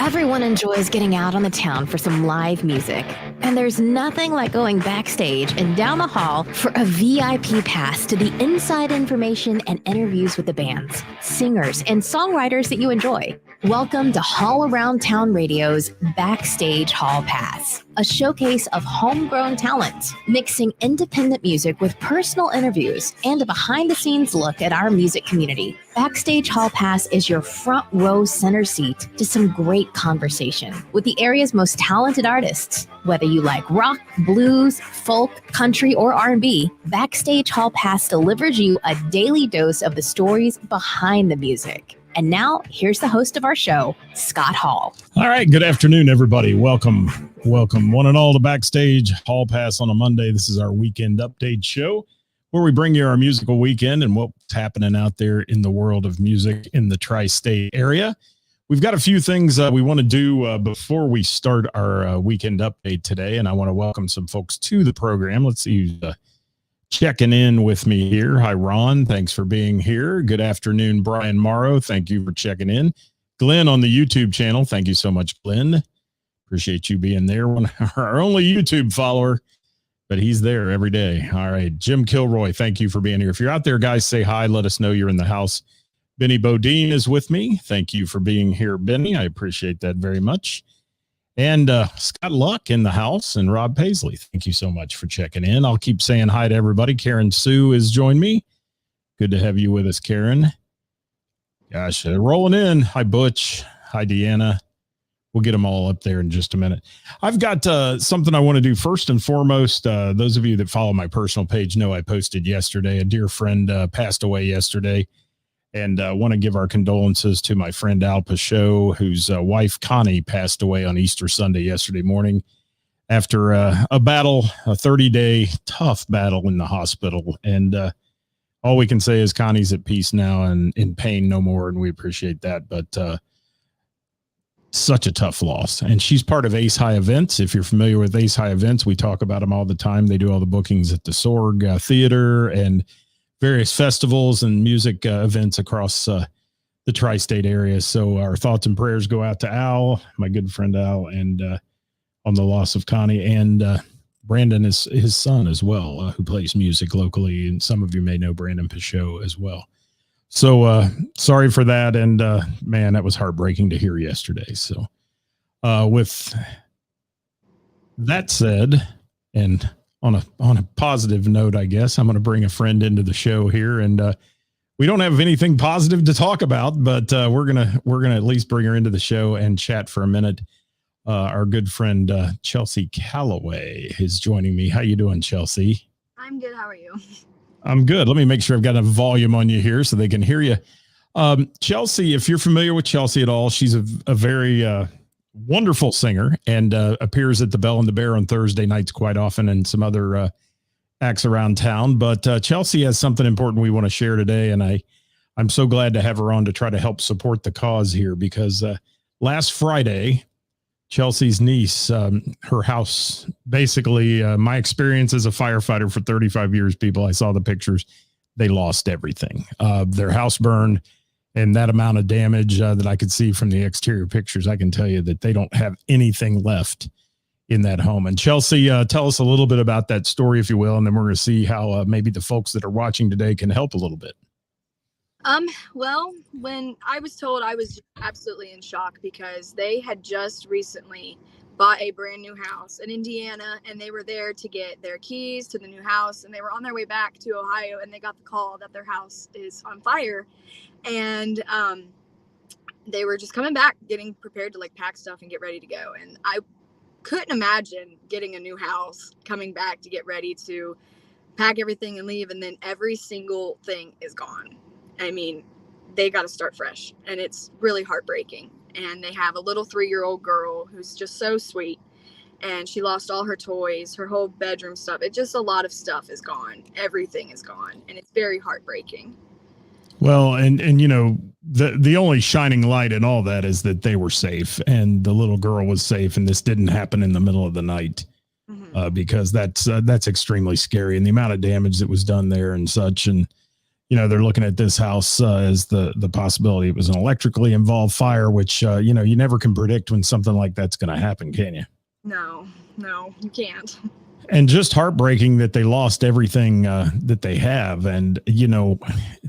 Everyone enjoys getting out on the town for some live music. And there's nothing like going backstage and down the hall for a VIP pass to the inside information and interviews with the bands, singers, and songwriters that you enjoy. Welcome to Hall Around Town Radio's Backstage Hall Pass, a showcase of homegrown talent, mixing independent music with personal interviews and a behind-the-scenes look at our music community. Backstage Hall Pass is your front row center seat to some great conversation with the area's most talented artists. Whether you like rock, blues, folk, country, or R&B, Backstage Hall Pass delivers you a daily dose of the stories behind the music. And now, here's the host of our show, Scott Hall. All right. Good afternoon, everybody. Welcome, one and all, to Backstage Hall Pass on a Monday. This is our weekend update show where we bring you our musical weekend and what's happening out there in the world of music in the tri-state area. We've got a few things we want to do before we start our weekend update today, and I want to welcome some folks to the program. Let's see who's checking in with me here. Hi, Ron. Thanks for being here. Good afternoon, Brian Morrow. Thank you for checking in. Glenn on the YouTube channel. Thank you so much, Glenn. Appreciate you being there. Our only YouTube follower, but he's there every day. All right. Jim Kilroy, thank you for being here. If you're out there, guys, say hi. Let us know you're in the house. Benny Bodine is with me. Thank you for being here, Benny. I appreciate that very much. And Scott Luck in the house and Rob Paisley. Thank you so much for checking in. I'll keep saying hi to everybody. Karen Sue has joined me. Good to have you with us, Karen. Gosh, rolling in. Hi, Butch. Hi, Deanna. We'll get them all up there in just a minute. I've got something I want to do first and foremost. Those of you that follow my personal page know I posted yesterday. A dear friend passed away yesterday. And I want to give our condolences to my friend Al Pachot, whose wife Connie passed away on Easter Sunday yesterday morning after a battle, a 30-day tough battle in the hospital. And all we can say is Connie's at peace now and in pain no more, and we appreciate that. But such a tough loss. And she's part of Ace High Events. If you're familiar with Ace High Events, we talk about them all the time. They do all the bookings at the Sorg Theater and various festivals and music events across the tri-state area. So our thoughts and prayers go out to Al, my good friend Al, and on the loss of Connie, and Brandon is his son as well, who plays music locally. And some of you may know Brandon Pachot as well. So sorry for that. And man, that was heartbreaking to hear yesterday. So with that said, and on a positive note, I guess I'm going to bring a friend into the show here, and we don't have anything positive to talk about, but we're gonna at least bring her into the show and chat for a minute. Our good friend Chelsea Callaway is joining me. How you doing, Chelsea? I'm good. How are you? I'm good. Let me make sure I've got a volume on you here so they can hear you. Chelsea, if you're familiar with Chelsea at all, she's a very wonderful singer and appears at the Bell and the Bear on Thursday nights quite often and some other acts around town. But Chelsea has something important we want to share today, and I'm so glad to have her on to try to help support the cause here because last Friday, Chelsea's niece, her house, basically my experience as a firefighter for 35 years, people, I saw the pictures, they lost everything. Their house burned. And that amount of damage that I could see from the exterior pictures, I can tell you that they don't have anything left in that home. And Chelsea, tell us a little bit about that story, if you will, and then we're going to see how maybe the folks that are watching today can help a little bit. Well, when I was told, I was absolutely in shock because they had just recently bought a brand new house in Indiana, and they were there to get their keys to the new house, and they were on their way back to Ohio, and they got the call that their house is on fire. And they were just coming back, getting prepared to like pack stuff and get ready to go. And I couldn't imagine getting a new house, coming back to get ready to pack everything and leave. And then every single thing is gone. I mean, they got to start fresh, and it's really heartbreaking. And they have a little 3-year-old girl who's just so sweet. And she lost all her toys, her whole bedroom stuff. It just, a lot of stuff is gone. Everything is gone. And it's very heartbreaking. Well, and you know, the only shining light in all that is that they were safe and the little girl was safe, and this didn't happen in the middle of the night, because that's extremely scary, and the amount of damage that was done there and such. And they're looking at this house as the possibility it was an electrically involved fire, which, you never can predict when something like that's going to happen, can you? No, you can't. And just heartbreaking that they lost everything that they have. And,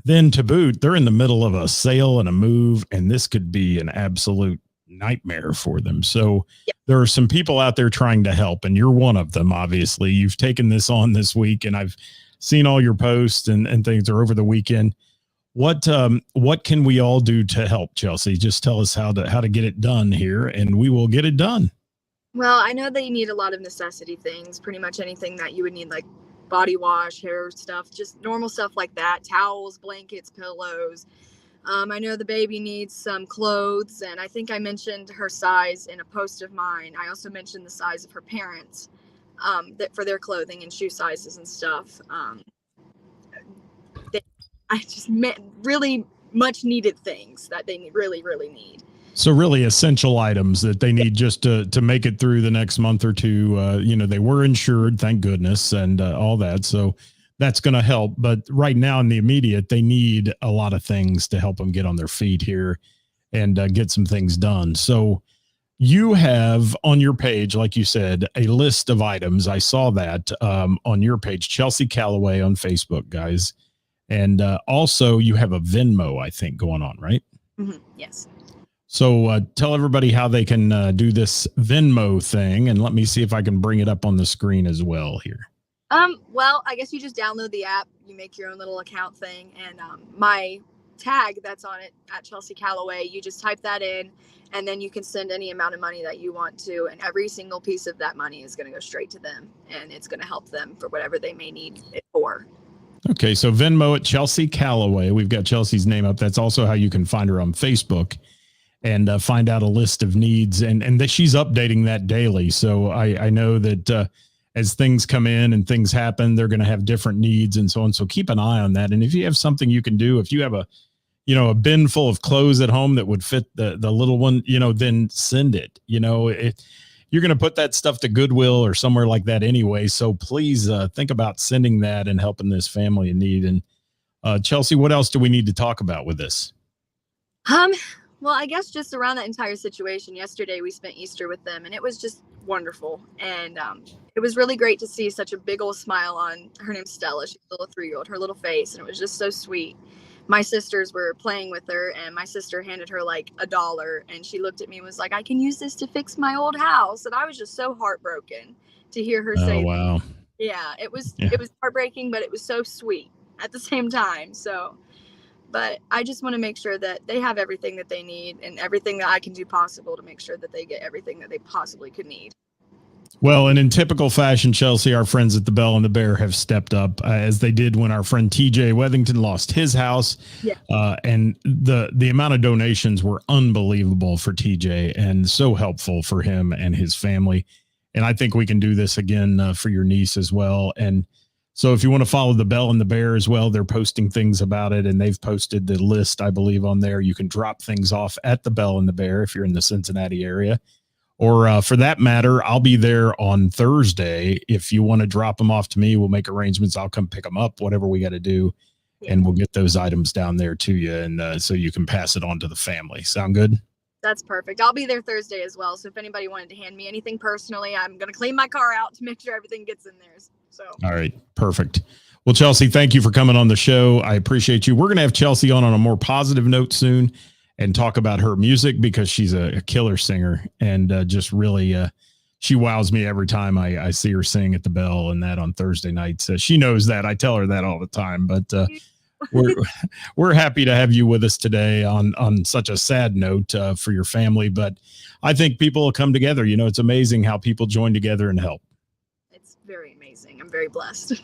then to boot, they're in the middle of a sale and a move, and this could be an absolute nightmare for them. So there are some people out there trying to help, and you're one of them. Obviously, you've taken this on this week, and I've seen all your posts and things are over the weekend. What can we all do to help, Chelsea? Just tell us how to get it done here, and we will get it done. Well, I know that you need a lot of necessity things, pretty much anything that you would need, like body wash, hair stuff, just normal stuff like that, towels, blankets, pillows. I know the baby needs some clothes, and I think I mentioned her size in a post of mine. I also mentioned the size of her parents, that for their clothing and shoe sizes and stuff. I just meant really much needed things that they really, really need. So really essential items that they need just to make it through the next month or two. They were insured, thank goodness, and all that. So that's going to help. But right now in the immediate, they need a lot of things to help them get on their feet here and get some things done. So you have on your page, like you said, a list of items. I saw that on your page, Chelsea Callaway on Facebook, guys. And also you have a Venmo, I think, going on, right? Mm-hmm. Yes. So tell everybody how they can do this Venmo thing, and let me see if I can bring it up on the screen as well here. Well, I guess you just download the app, you make your own little account thing, and my tag that's on it at Chelsea Callaway, you just type that in, and then you can send any amount of money that you want to, and every single piece of that money is going to go straight to them, and it's going to help them for whatever they may need it for. Okay, so Venmo at Chelsea Callaway. We've got Chelsea's name up. That's also how you can find her on Facebook and find out a list of needs, and that she's updating that daily. So I know that as things come in and things happen, they're going to have different needs and so on. So keep an eye on that. And if you have something you can do, if you have a bin full of clothes at home that would fit the little one, then send it. You're going to put that stuff to Goodwill or somewhere like that anyway. So please think about sending that and helping this family in need. And Chelsea, what else do we need to talk about with this? Well, I guess just around that entire situation, yesterday we spent Easter with them, and it was just wonderful. And it was really great to see such a big old smile on, her name's Stella, she's a little 3-year-old, her little face, and it was just so sweet. My sisters were playing with her, and my sister handed her like $1, and she looked at me and was like, I can use this to fix my old house. And I was just so heartbroken to hear her say, wow. That. Yeah, it was heartbreaking, but it was so sweet at the same time. So, but I just want to make sure that they have everything that they need and everything that I can do possible to make sure that they get everything that they possibly could need. Well, and in typical fashion, Chelsea, our friends at the Bell and the Bear have stepped up as they did when our friend TJ Wethington lost his house. Yeah. And the amount of donations were unbelievable for TJ and so helpful for him and his family. And I think we can do this again for your niece as well. And so if you want to follow the Bell and the Bear as well, they're posting things about it, and they've posted the list, I believe, on there. You can drop things off at the Bell and the Bear if you're in the Cincinnati area. Or for that matter, I'll be there on Thursday. If you want to drop them off to me, we'll make arrangements. I'll come pick them up, whatever we got to do, and we'll get those items down there to you, and so you can pass it on to the family. Sound good? That's perfect. I'll be there Thursday as well. So if anybody wanted to hand me anything personally, I'm going to clean my car out to make sure everything gets in there. So. All right. Perfect. Well, Chelsea, thank you for coming on the show. I appreciate you. We're going to have Chelsea on a more positive note soon and talk about her music, because she's a killer singer, and just really, she wows me every time I see her sing at the Bell and that on Thursday nights. She knows that. I tell her that all the time, but we're happy to have you with us today on such a sad note for your family. But I think people will come together. It's amazing how people join together and help. It's very amazing. I'm very blessed.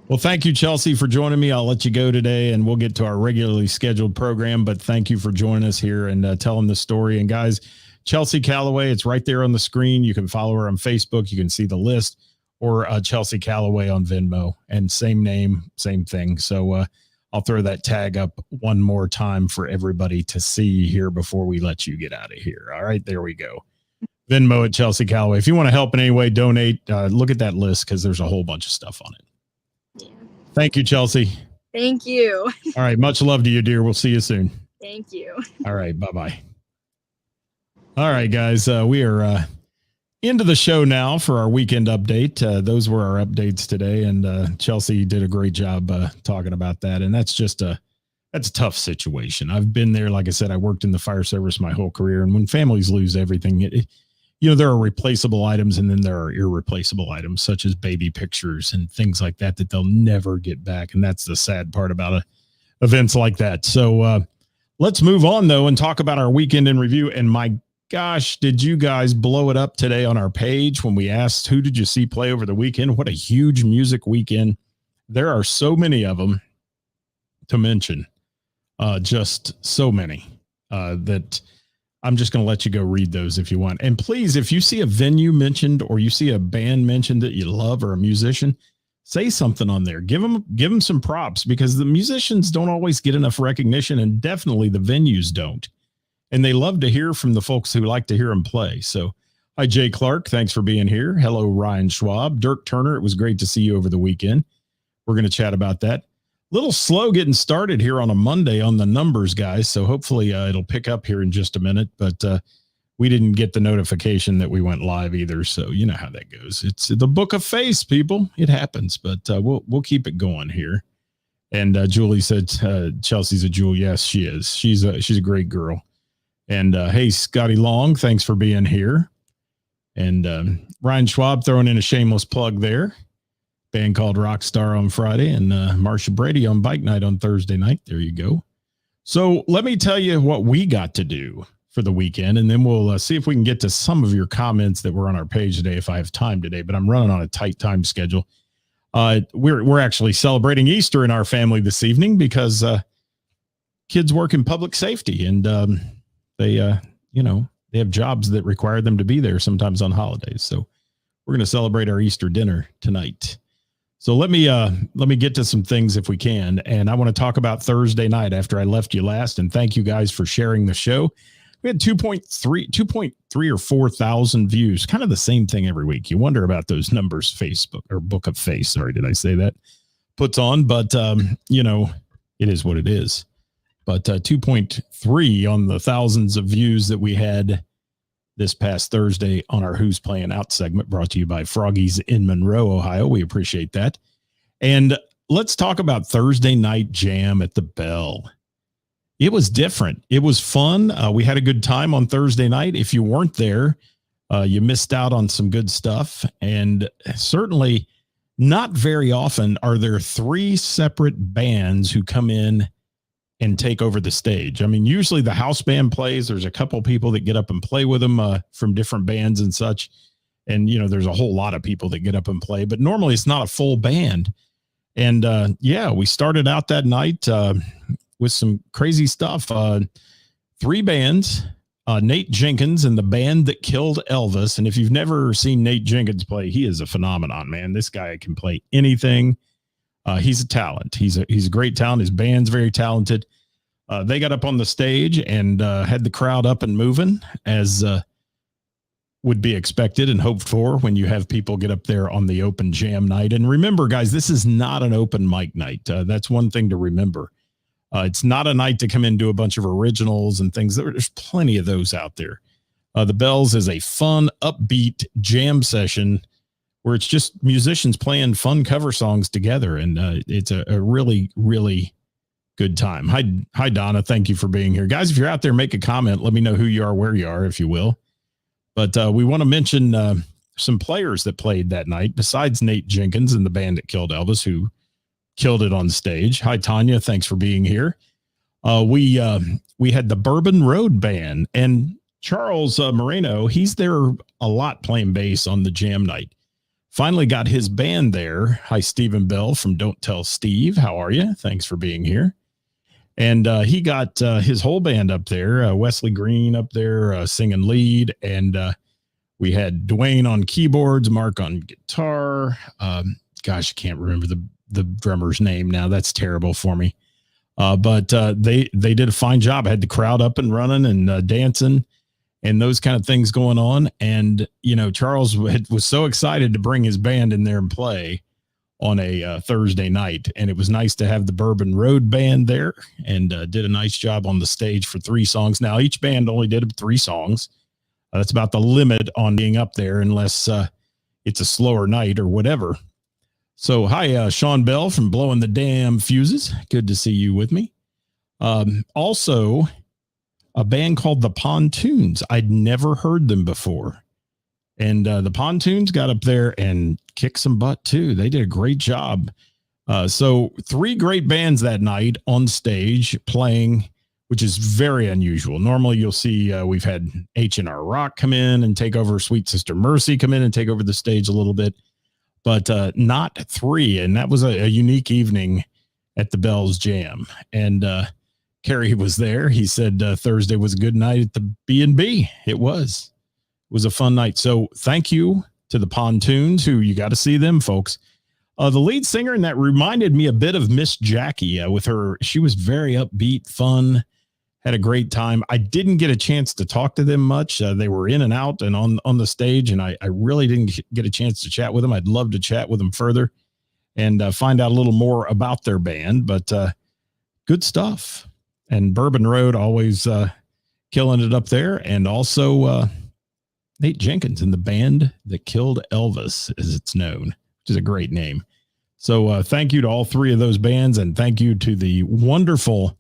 Well, thank you, Chelsea, for joining me. I'll let you go today, and we'll get to our regularly scheduled program. But thank you for joining us here and telling the story. And guys, Chelsea Callaway, it's right there on the screen. You can follow her on Facebook. You can see the list, or Chelsea Callaway on Venmo, and same name, same thing. So I'll throw that tag up one more time for everybody to see here before we let you get out of here. All right, there we go. Venmo at Chelsea Callaway. If you want to help in any way, donate. Look at that list, because there's a whole bunch of stuff on it. Yeah. Thank you, Chelsea. Thank you. All right. Much love to you, dear. We'll see you soon. Thank you. All right. Bye-bye. All right, guys. We are into the show now for our weekend update. Those were our updates today, and Chelsea did a great job talking about that. And that's a tough situation. I've been there. Like I said, I worked in the fire service my whole career, and when families lose everything, there are replaceable items, and then there are irreplaceable items, such as baby pictures and things like that they'll never get back. And that's the sad part about events like that. So let's move on, though, and talk about our weekend in review. And my gosh, did you guys blow it up today on our page when we asked who did you see play over the weekend? What a huge music weekend. There are so many of them to mention, just so many that I'm just going to let you go read those if you want. And please, if you see a venue mentioned or you see a band mentioned that you love or a musician, say something on there. Give them some props, because the musicians don't always get enough recognition, and definitely the venues don't. And they love to hear from the folks who like to hear them play. So, hi, Jay Clark. Thanks for being here. Hello, Ryan Schwab. Dirk Turner, it was great to see you over the weekend. We're going to chat about that. Little slow getting started here on a Monday on the numbers, guys. So hopefully it'll pick up here in just a minute. But we didn't get the notification that we went live either. So you know how that goes. It's the book of face, people. It happens. But we'll keep it going here. And Julie said Chelsea's a jewel. Yes, she is. She's a great girl. And hey, Scotty Long, thanks for being here. And Ryan Schwab throwing in a shameless plug there. Band called Rockstar on Friday, and Marsha Brady on Bike Night on Thursday night. There you go. So let me tell you what we got to do for the weekend, and then we'll see if we can get to some of your comments that were on our page today if I have time today, but I'm running on a tight time schedule. We're actually celebrating Easter in our family this evening because kids work in public safety, and they have jobs that require them to be there sometimes on holidays. So we're going to celebrate our Easter dinner tonight. So let me get to some things if we can. And I want to talk about Thursday night after I left you last. And thank you guys for sharing the show. We had 2.3 or 4,000 views, kind of the same thing every week. You wonder about those numbers Facebook or Book of Face. Sorry, did I say that? Puts on, but it is what it is. But 2.3 on the thousands of views that we had this past Thursday on our Who's Playing Out segment, brought to you by Froggies in Monroe, Ohio. We appreciate that. And let's talk about Thursday night jam at the Bell. It was different. It was fun. We had a good time on Thursday night. If you weren't there, you missed out on some good stuff. And certainly not very often are there three separate bands who come in and take over the stage. I mean, usually the house band plays. There's a couple people that get up and play with them from different bands and such. And, there's a whole lot of people that get up and play, but normally it's not a full band. And we started out that night with some crazy stuff. Three bands, Nate Jenkins and the Band That Killed Elvis. And if you've never seen Nate Jenkins play, he is a phenomenon, man. This guy can play anything. He's a talent. He's a great talent. His band's very talented. They got up on the stage and had the crowd up and moving, as would be expected and hoped for when you have people get up there on the open jam night. And remember, guys, this is not an open mic night. That's one thing to remember. It's not a night to come in and do a bunch of originals and things. There's plenty of those out there. The Bells is a fun, upbeat jam session where it's just musicians playing fun cover songs together. And it's a really, really good time. Hi, Donna. Thank you for being here. Guys, if you're out there, make a comment. Let me know who you are, where you are, if you will. But we want to mention some players that played that night besides Nate Jenkins and the Band That Killed Elvis, who killed it on stage. Hi, Tanya. Thanks for being here. We had the Bourbon Road Band, and Charles Moreno, he's there a lot playing bass on the jam night. Finally got his band there. Hi, Stephen Bell from Don't Tell Steve. How are you? Thanks for being here. And he got his whole band up there. Wesley Green up there singing lead. And we had Dwayne on keyboards, Mark on guitar. Gosh, I can't remember the drummer's name now. That's terrible for me. But they did a fine job. I had the crowd up and running and dancing and those kind of things going on. And, Charles was so excited to bring his band in there and play. on a Thursday night. And it was nice to have the Bourbon Road Band there, and did a nice job on the stage for 3 songs. Now, each band only did 3 songs. That's about the limit on being up there, unless it's a slower night or whatever. So, hi, Sean Bell from Blowing the Damn Fuses. Good to see you with me. Also, a band called the Pontoons. I'd never heard them before. And the Pontoons got up there and kicked some butt, too. They did a great job. So 3 great bands that night on stage playing, which is very unusual. Normally, you'll see we've had H&R Rock come in and take over, Sweet Sister Mercy come in and take over the stage a little bit, but not 3. And that was a unique evening at the Bells Jam. And Kerry was there. He said Thursday was a good night at the B&B. It was a fun night. So thank you to the Pontoons, who you got to see them, folks. The lead singer, and that reminded me a bit of Miss Jackie with her. She was very upbeat, fun, had a great time. I didn't get a chance to talk to them much. They were in and out and on the stage, and I really didn't get a chance to chat with them. I'd love to chat with them further and find out a little more about their band, but good stuff. And Bourbon Road always killing it up there. And also Nate Jenkins and the Band That Killed Elvis, as it's known, which is a great name. So thank you to all 3 of those bands, and thank you to the wonderful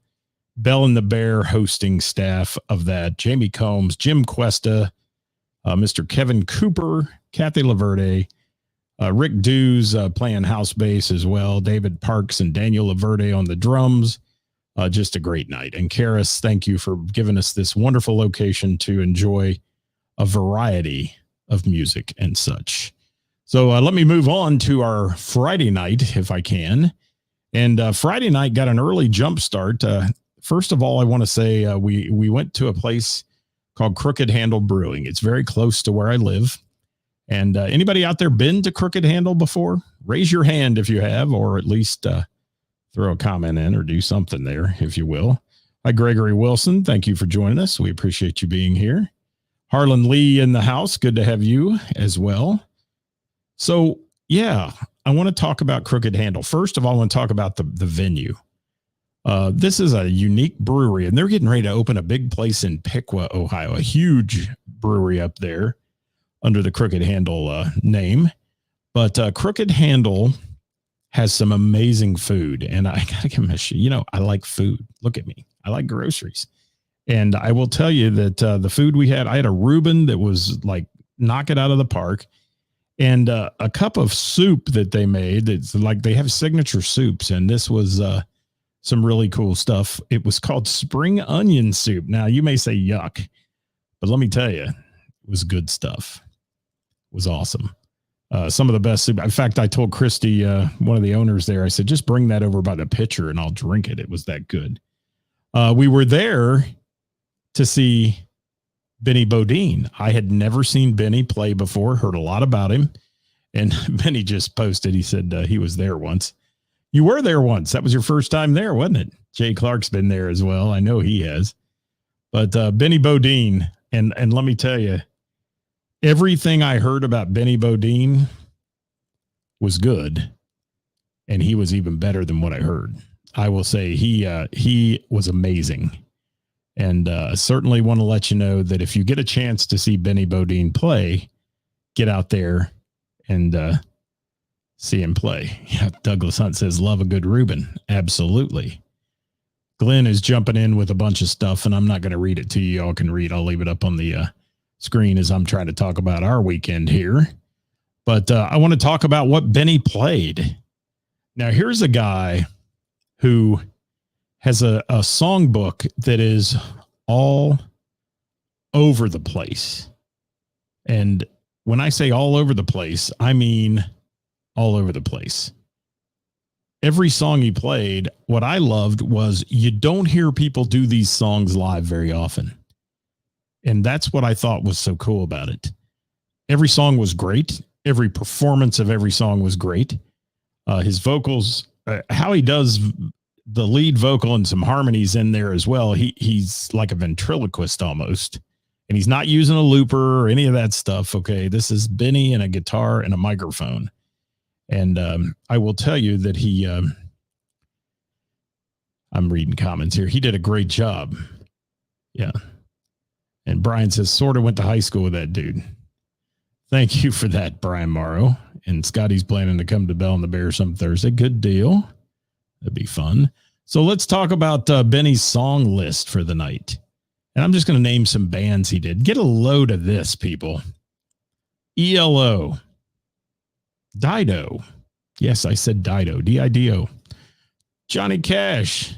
Bell and the Bear hosting staff of that. Jamie Combs, Jim Cuesta, Mr. Kevin Cooper, Kathy Laverde, Rick Dews playing house bass as well, David Parks and Daniel Laverde on the drums. Just a great night. And Karis, thank you for giving us this wonderful location to enjoy a variety of music and such. So let me move on to our Friday night, if I can. And Friday night got an early jump start. First of all, I want to say we went to a place called Crooked Handle Brewing. It's very close to where I live. And anybody out there been to Crooked Handle before? Raise your hand if you have, or at least throw a comment in or do something there, if you will. Hi, Gregory Wilson. Thank you for joining us. We appreciate you being here. Harlan Lee in the house. Good to have you as well. So, yeah, I want to talk about Crooked Handle. First of all, I want to talk about the venue. This is a unique brewery, and they're getting ready to open a big place in Piqua, Ohio, a huge brewery up there under the Crooked Handle name. But Crooked Handle has some amazing food, and I got to give him a shit. I like food. Look at me. I like groceries. And I will tell you that the food we had, I had a Reuben that was like, knock it out of the park. And a cup of soup that they made. It's like they have signature soups, and this was some really cool stuff. It was called spring onion soup. Now, you may say yuck, but let me tell you, it was good stuff. It was awesome. Some of the best soup. In fact, I told Christy, one of the owners there, I said, just bring that over by the pitcher and I'll drink it. It was that good. We were there to see Benny Bodine. I had never seen Benny play before, heard a lot about him. And Benny just posted, he said he was there once. You were there once. That was your first time there, wasn't it? Jay Clark's been there as well. I know he has. But Benny Bodine, and let me tell you, everything I heard about Benny Bodine was good, and he was even better than what I heard. I will say he was amazing, and certainly want to let you know that if you get a chance to see Benny Bodine play, get out there and see him play. Yeah, Douglas Hunt says, love a good Reuben. Absolutely. Glenn is jumping in with a bunch of stuff, and I'm not going to read it to you. Y'all can read. I'll leave it up on the screen as I'm trying to talk about our weekend here. But I want to talk about what Benny played. Now, here's a guy who has a songbook that is all over the place. And when I say all over the place, I mean all over the place. Every song he played, what I loved was you don't hear people do these songs live very often. And that's what I thought was so cool about it. Every song was great. Every performance of every song was great. His vocals, how he does the lead vocal and some harmonies in there as well. He's like a ventriloquist almost. And he's not using a looper or any of that stuff. Okay. This is Benny and a guitar and a microphone. And I will tell you that I'm reading comments here. He did a great job. Yeah. And Brian says, sort of went to high school with that dude. Thank you for that, Brian Morrow. And Scotty's planning to come to Bell and the Bear some Thursday. Good deal. That'd be fun. So let's talk about Benny's song list for the night. And I'm just going to name some bands he did. Get a load of this, people. ELO. Dido. Yes, I said Dido. D-I-D-O. Johnny Cash.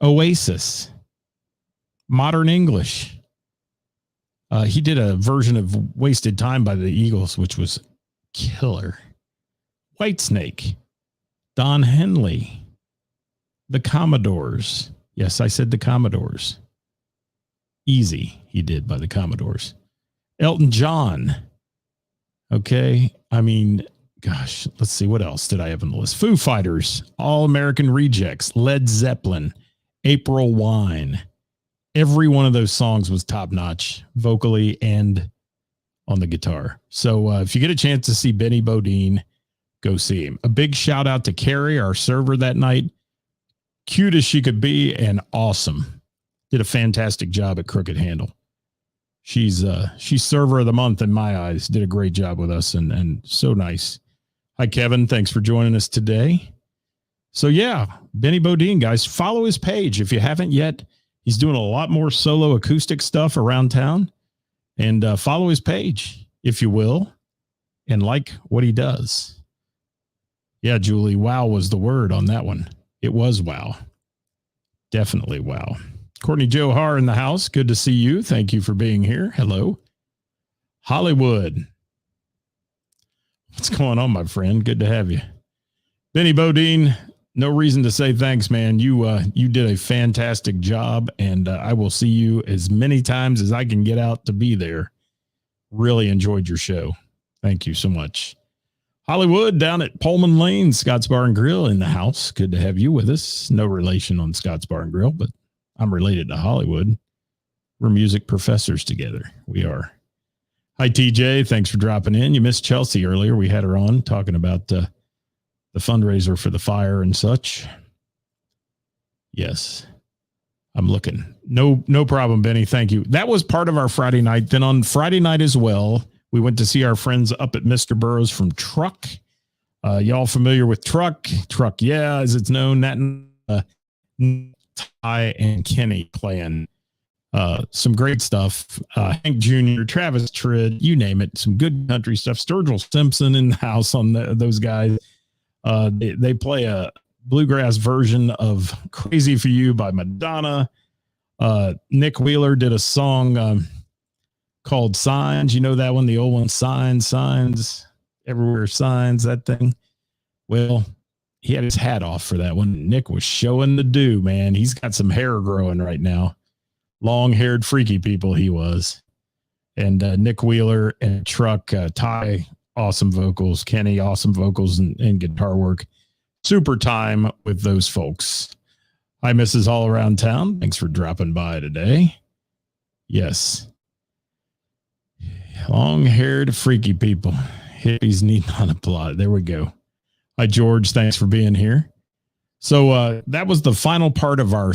Oasis. Modern English. He did a version of Wasted Time by the Eagles, which was killer. Whitesnake. Don Henley. The Commodores. Yes, I said the Commodores. Easy, he did by the Commodores. Elton John. Okay, I mean, gosh, let's see. What else did I have on the list? Foo Fighters. All American Rejects. Led Zeppelin. April Wine. Every one of those songs was top notch, vocally and on the guitar. So if you get a chance to see Benny Bodine, go see him. A big shout out to Carrie, our server that night. Cute as she could be and awesome. Did a fantastic job at Crooked Handle. She's server of the month in my eyes. Did a great job with us and so nice. Hi, Kevin. Thanks for joining us today. So yeah, Benny Bodine, guys, follow his page if you haven't yet. He's doing a lot more solo acoustic stuff around town, and follow his page, if you will, and like what he does. Yeah, Julie, wow was the word on that one. It was wow. Definitely wow. Courtney Johar in the house. Good to see you. Thank you for being here. Hello. Hollywood. What's going on, my friend? Good to have you. Benny Bodine. No reason to say thanks, man. You did a fantastic job, and I will see you as many times as I can get out to be there. Really enjoyed your show. Thank you so much. Hollywood down at Pullman Lane, Scott's Bar and Grill in the house. Good to have you with us. No relation on Scott's Bar and Grill, but I'm related to Hollywood. We're music professors together. We are. Hi, TJ. Thanks for dropping in. You missed Chelsea earlier. We had her on talking about the fundraiser for the fire and such. Yes, I'm looking. No problem, Benny. Thank you. That was part of our Friday night. Then on Friday night as well, we went to see our friends up at Mr. Burroughs from Truck. Y'all familiar with Truck? Truck, yeah, as it's known. That Ty and Kenny playing some great stuff. Hank Jr., Travis Tritt, you name it. Some good country stuff. Sturgill Simpson in the house on those guys. They play a bluegrass version of Crazy for You by Madonna. Nick Wheeler did a song called Signs. You know that one, the old one, Signs, Everywhere Signs, that thing. Well, he had his hat off for that one. Nick was showing the do, man. He's got some hair growing right now. Long-haired, freaky people he was. And Nick Wheeler and Truck, Ty, awesome vocals. Kenny, awesome vocals and guitar work. Super time with those folks. Hi, Mrs. All Around Town. Thanks for dropping by today. Yes. Long-haired, freaky people. Hippies need not apply. There we go. Hi, George. Thanks for being here. So that was the final part of our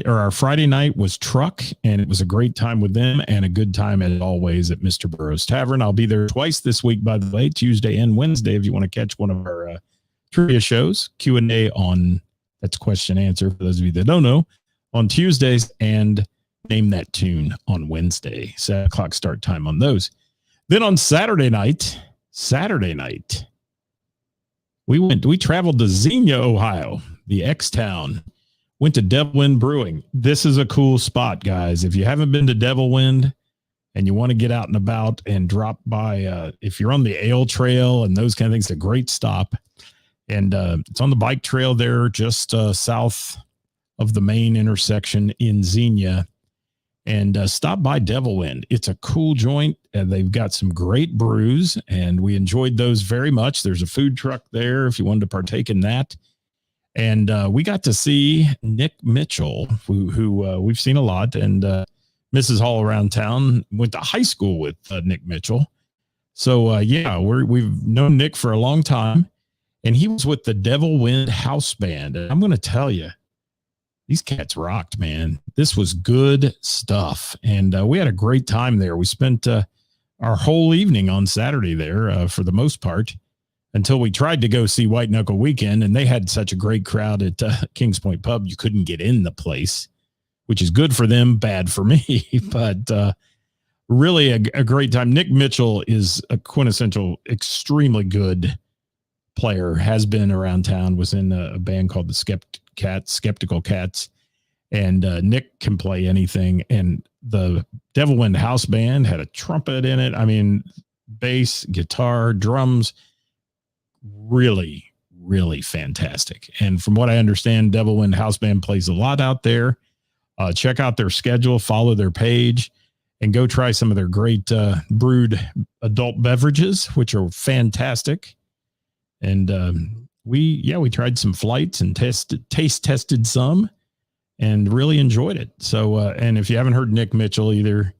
our Friday night was Truck, and it was a great time with them and a good time as always at Mr. Burroughs Tavern. I'll be there twice this week, by the way, Tuesday and Wednesday, if you want to catch one of our trivia shows, Q&A on, that's question answer for those of you that don't know, on Tuesdays, and Name That Tune on Wednesday. 7 o'clock start time on those. Then on Saturday night, we traveled to Xenia, Ohio, the X-Town, went to Devilwind Brewing. This is a cool spot, guys. If you haven't been to Devilwind and you want to get out and about and drop by, if you're on the Ale Trail and those kind of things, it's a great stop. And it's on the bike trail there, just south of the main intersection in Xenia. And stop by Devilwind. It's a cool joint. They've got some great brews, and we enjoyed those very much. There's a food truck there if you wanted to partake in that. And we got to see Nick Mitchell, who we've seen a lot, and Mrs. Hall Around Town went to high school with Nick Mitchell. So yeah, we've known Nick for a long time, and he was with the Devil Wind House Band. And I'm going to tell you, these cats rocked, man. This was good stuff, and we had a great time there. We spent our whole evening on Saturday there for the most part, until we tried to go see White Knuckle Weekend, and they had such a great crowd at Kings Point Pub, you couldn't get in the place, which is good for them, bad for me, but really a great time. Nick Mitchell is a quintessential, extremely good player, has been around town, was in a band called the Skeptical Cats, and Nick can play anything. And the Devil Wind House Band had a trumpet in it. I mean, bass, guitar, drums, really, really fantastic. And from what I understand, Devil Wind House Band plays a lot out there. Check out their schedule, follow their page, and go try some of their great brewed adult beverages, which are fantastic. And we tried some flights and taste tested some and really enjoyed it. So, and if you haven't heard Nick Mitchell either,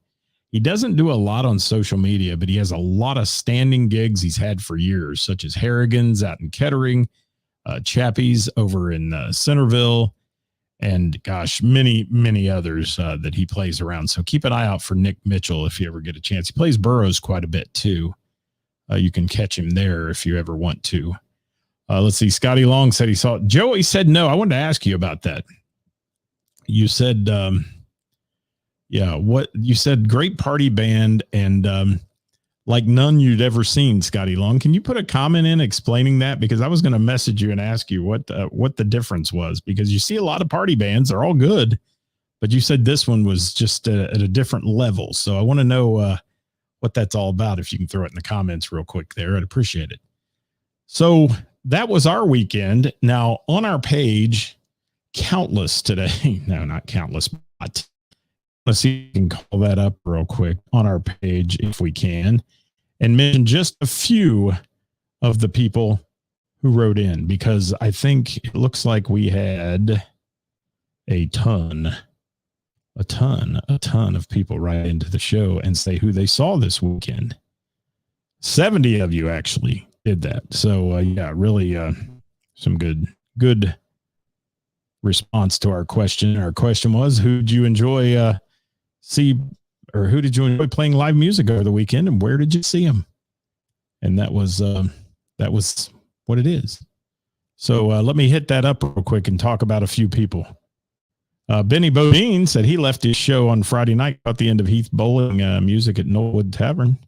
he doesn't do a lot on social media, but he has a lot of standing gigs he's had for years, such as Harrigan's out in Kettering, Chappie's over in Centerville, and gosh, many, many others that he plays around. So keep an eye out for Nick Mitchell if you ever get a chance. He plays Burroughs quite a bit too. You can catch him there if you ever want to. Let's see. Scotty Long said he saw it. Joey said no. I wanted to ask you about that. You said, what you said, great party band and like none you'd ever seen, Scotty Long. Can you put a comment in explaining that? Because I was going to message you and ask you what the difference was, because you see a lot of party bands, they're all good, but you said this one was just at a different level. So I want to know what that's all about. If you can throw it in the comments real quick there, I'd appreciate it. So that was our weekend. Now on our page, countless today. No, not countless, but let's see if you can call that up real quick on our page if we can, and mention just a few of the people who wrote in, because I think it looks like we had a ton of people write into the show and say who they saw this weekend. 70 of you actually did that. So yeah, really some good response to our question. Our question was, who did you enjoy who did you enjoy playing live music over the weekend, and where did you see them? And that was what it is. So let me hit that up real quick and talk about a few people. Benny Bodine said he left his show on Friday night, caught the end of Heath Bowling music at Knollwood Tavern,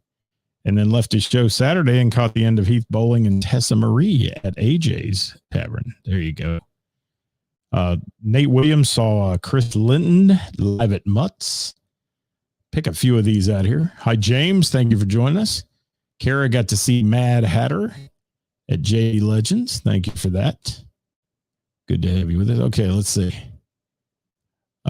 and then left his show Saturday and caught the end of Heath Bowling and Tessa Marie at AJ's Tavern. There you go. Nate Williams saw Chris Linton live at Mutt's. Pick a few of these out here. Hi, James. Thank you for joining us. Kara got to see Mad Hatter at JD Legends. Thank you for that. Good to have you with us. Okay, let's see.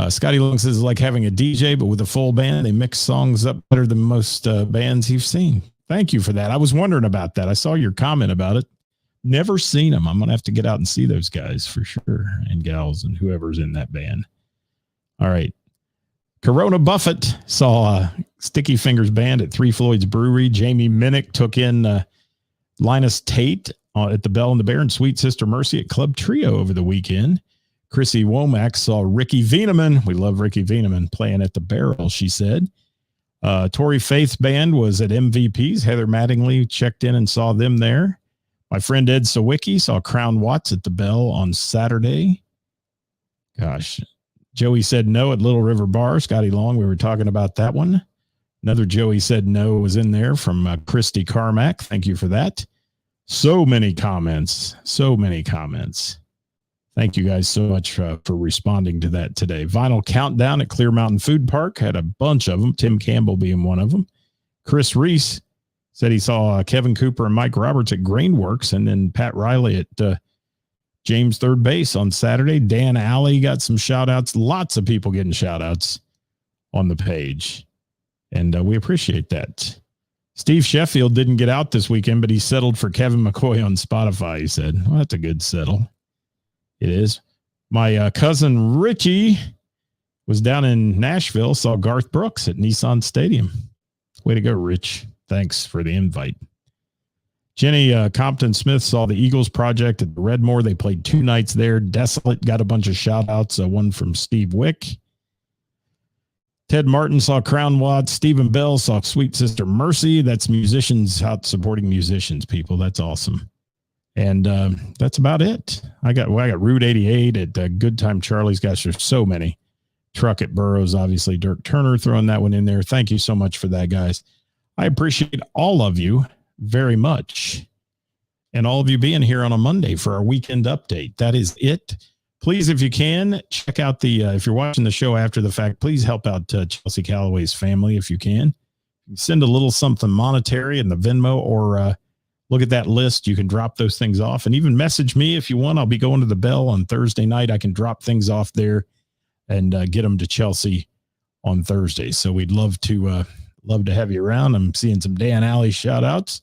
Scotty Long says it's like having a DJ, but with a full band. They mix songs up better than most bands you've seen. Thank you for that. I was wondering about that. I saw your comment about it. Never seen them. I'm going to have to get out and see those guys for sure, and gals and whoever's in that band. All right. Corona Buffett saw Sticky Fingers Band at Three Floyds Brewery. Jamie Minnick took in Linus Tate at the Bell and the Bear and Sweet Sister Mercy at Club Trio over the weekend. Chrissy Womack saw Ricky Veneman. We love Ricky Veneman playing at the Barrel, she said. Tori Faith's band was at MVP's. Heather Mattingly checked in and saw them there. My friend Ed Sawicki saw Crown Watts at the Bell on Saturday. Gosh. Joey said no at Little River Bar. Scotty Long, we were talking about that one. Another Joey said no was in there from Christy Carmack. Thank you for that. So many comments. Thank you guys so much for responding to that today. Vinyl Countdown at Clear Mountain Food Park had a bunch of them, Tim Campbell being one of them. Chris Reese said he saw Kevin Cooper and Mike Roberts at Grainworks, and then Pat Riley at James Third Base on Saturday. Dan Alley got some shout outs. Lots of people getting shout outs on the page, and we appreciate that. Steve Sheffield didn't get out this weekend, but he settled for Kevin McCoy on Spotify. He said, well, that's a good settle. It is. My cousin Richie was down in Nashville, saw Garth Brooks at Nissan Stadium. Way to go, Rich. Thanks for the invite. Jenny Compton Smith saw the Eagles project at the Redmore. They played 2 nights there. Desolate got a bunch of shout outs. One from Steve Wick. Ted Martin saw Crown Watts. Stephen Bell saw Sweet Sister Mercy. That's musicians out supporting musicians, people. That's awesome. And that's about it. I got Route 88 at Good Time Charlie's. Gosh, there's so many. Truck at Burroughs, obviously. Dirk Turner throwing that one in there. Thank you so much for that, guys. I appreciate all of you very much. And all of you being here on a Monday for our weekend update. That is it. Please, if you can, check out if you're watching the show after the fact, please help out Chelsea Callaway's family if you can. Send a little something monetary in the Venmo or look at that list. You can drop those things off and even message me if you want. I'll be going to the Bell on Thursday night. I can drop things off there and get them to Chelsea on Thursday. So we'd love to have you around. I'm seeing some Dan Alley shout outs.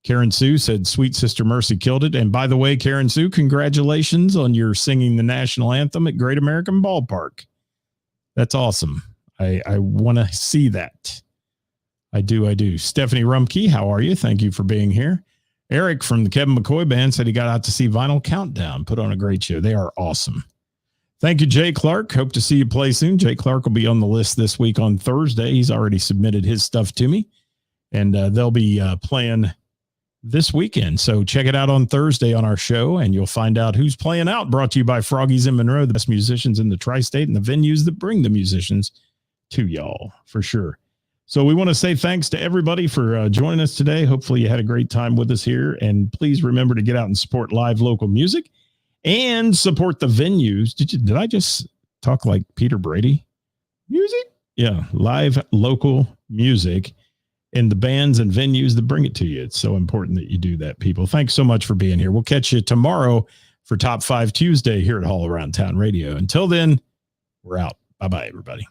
Karen Sue said, Sweet Sister Mercy killed it. And by the way, Karen Sue, congratulations on your singing the national anthem at Great American Ballpark. That's awesome. I want to see that. I do. Stephanie Rumke, how are you? Thank you for being here. Eric from the Kevin McCoy Band said he got out to see Vinyl Countdown. Put on a great show. They are awesome. Thank you, Jay Clark. Hope to see you play soon. Jay Clark will be on the list this week on Thursday. He's already submitted his stuff to me. And they'll be playing this weekend. So check it out on Thursday on our show, and you'll find out who's playing out. Brought to you by Froggies in Monroe, the best musicians in the tri-state and the venues that bring the musicians to y'all, for sure. So we want to say thanks to everybody for joining us today. Hopefully you had a great time with us here. And please remember to get out and support live local music and support the venues. Did I just talk like Peter Brady? Music? Yeah, live local music. And the bands and venues that bring it to you. It's so important that you do that, people. Thanks so much for being here. We'll catch you tomorrow for Top 5 Tuesday here at All Around Town Radio. Until then, we're out. Bye-bye, everybody.